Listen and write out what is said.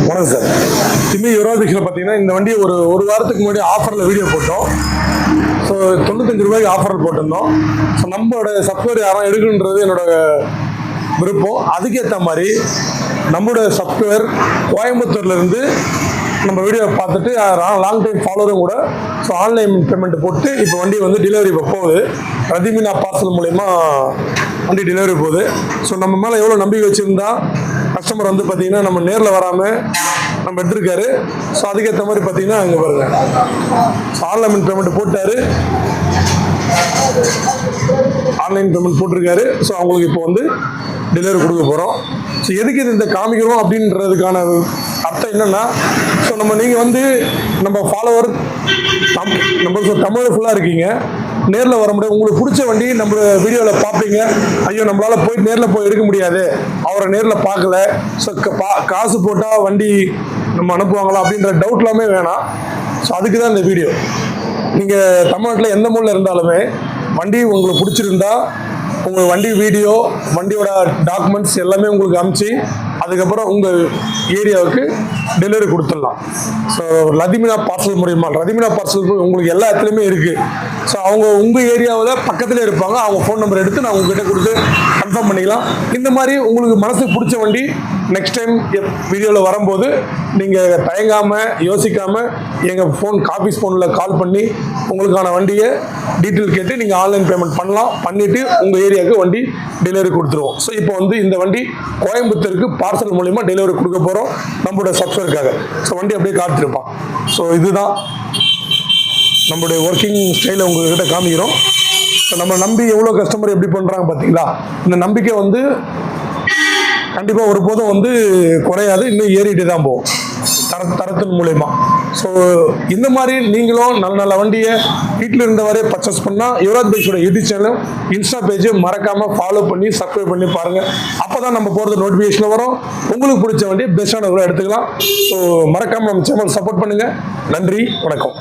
வணக்கம் சார். சிம்மி யூரோபிக்ஸில் பார்த்தீங்கன்னா இந்த வண்டி ஒரு வாரத்துக்கு முன்னாடி ஆஃபரில் வீடியோ போட்டோம். ஸோ 95 ரூபாய்க்கு ஆஃபரில் போட்டிருந்தோம். ஸோ நம்மளோட சப்ஸ்கிரைபர் யாரும் எடுக்கணுன்றது என்னோட விருப்பம். அதுக்கேற்ற மாதிரி நம்மளோட சப்ஸ்கிரைபர் கோயம்புத்தூர்லேருந்து நம்ம வீடியோ பார்த்துட்டு லாங் டைம் ஃபாலோவரும் கூட ஸோ ஆன்லைன் பேமெண்ட் போட்டு இப்போ வண்டி வந்து டெலிவரி இப்போ போகுது. ரதிமினா பார்சல் மூலயமா வண்டி டெலிவரி போகுது. ஸோ நம்ம மேலே எவ்வளோ நம்பிக்கை வச்சுருந்தா கஸ்டமர் வந்து பார்த்தீங்கன்னா நம்ம நேரில் வராமல் நம்ம எடுத்திருக்காரு. ஸோ அதுக்கேற்ற மாதிரி பார்த்தீங்கன்னா அங்கே பாருங்கள், ஸோ ஆன்லைன் பேமெண்ட் போட்டார், ஆன்லைன் பேமெண்ட் போட்டிருக்காரு. ஸோ அவங்களுக்கு இப்போ வந்து டெலிவரி கொடுக்க போகிறோம். ஸோ எதுக்கு இந்த காமிக்கிறோம் அப்படின்றதுக்கான அர்த்தம் என்னென்னா, ஸோ நீங்கள் வந்து நம்ம ஃபாலோவர் நம்ம தமிழ் ஃபுல்லாக இருக்கீங்க, நேரில் வர முடியாது. உங்களுக்கு பிடிச்ச வண்டி நம்ம வீடியோவில் பார்ப்பீங்க. ஐயோ நம்மளால் போய் நேரில் போய் எடுக்க முடியாது, அவரை நேரில் பார்க்கல, ஸோ காசு போட்டால் வண்டி நம்ம அனுப்புவாங்களா அப்படின்ற டவுட்லாமே வேணாம். ஸோ அதுக்கு தான் இந்த வீடியோ. நீங்கள் தமிழ்நாட்டில் எந்த மூலையில் இருந்தாலுமே வண்டி உங்களுக்கு பிடிச்சிருந்தா உங்கள் வண்டி வீடியோ, வண்டியோட டாக்குமெண்ட்ஸ் எல்லாமே உங்களுக்கு அனுப்பிச்சு அதுக்கப்புறம் உங்கள் ஏரியாவுக்கு டெலிவரி கொடுத்துடலாம். ஸோ ரதிமினா பார்சல் மூலியமா, ரதிமினா பார்சல் உங்களுக்கு எல்லா இடத்துலையுமே இருக்குது. ஸோ அவங்க உங்கள் ஏரியாவில் பக்கத்துலேயே இருப்பாங்க. அவங்க ஃபோன் நம்பர் எடுத்து நான் உங்ககிட்ட கொடுத்து கன்ஃபார்ம் பண்ணிக்கலாம். இந்த மாதிரி உங்களுக்கு மனசுக்கு பிடிச்ச வண்டி நெக்ஸ்ட் டைம் வீடியோவில் வரும்போது நீங்கள் தயங்காமல் யோசிக்காமல் எங்கள் ஆஃபீஸ் ஃபோனில் கால் பண்ணி உங்களுக்கான வண்டியை டீட்டெயில் கேட்டு நீங்கள் ஆன்லைன் பேமெண்ட் பண்ணலாம். பண்ணிவிட்டு உங்கள் ஏரியாவுக்கு வண்டி டெலிவரி கொடுத்துருவோம். ஸோ இப்போ வந்து இந்த வண்டி கோயம்புத்தூருக்கு பார்சல் மூலிமா டெலிவரி கொடுக்க போகிறோம் நம்மளோட சப்ஸ்கிரைபருக்காக. ஸோ வண்டி அப்படியே காத்திருப்பான். ஸோ இதுதான் நம்மளுடைய ஒர்க்கிங் ஸ்டைலை உங்கள்கிட்ட காமிக்கிறோம். ஸோ நம்ம நம்பி எவ்வளோ கஸ்டமர் எப்படி பண்ணுறாங்க பார்த்தீங்களா? இந்த நம்பிக்கை வந்து கண்டிப்பாக ஒருபோதும் வந்து குறையாது, இன்னும் ஏறிட்டு தான் போகும் தரத்தின் மூலயமா. ஸோ இந்த மாதிரி நீங்களும் நல்ல நல்ல வண்டியை வீட்டில் இருந்தவரே பர்ச்சேஸ் பண்ணால் யுவராஜ் பைக்ஸோட யூடியூப் சேனல், இன்ஸ்டா பேஜை மறக்காமல் ஃபாலோ பண்ணி சப்ஸ்கிரைப் பண்ணி பாருங்கள். அப்போ தான் நம்ம போகிறது நோட்டிஃபிகேஷன் வரும். உங்களுக்கு பிடிச்ச வண்டியை பெஸ்ட்டான கூட எடுத்துக்கலாம். ஸோ மறக்காமல் நம்ம சேனல் சப்போர்ட் பண்ணுங்கள். நன்றி, வணக்கம்.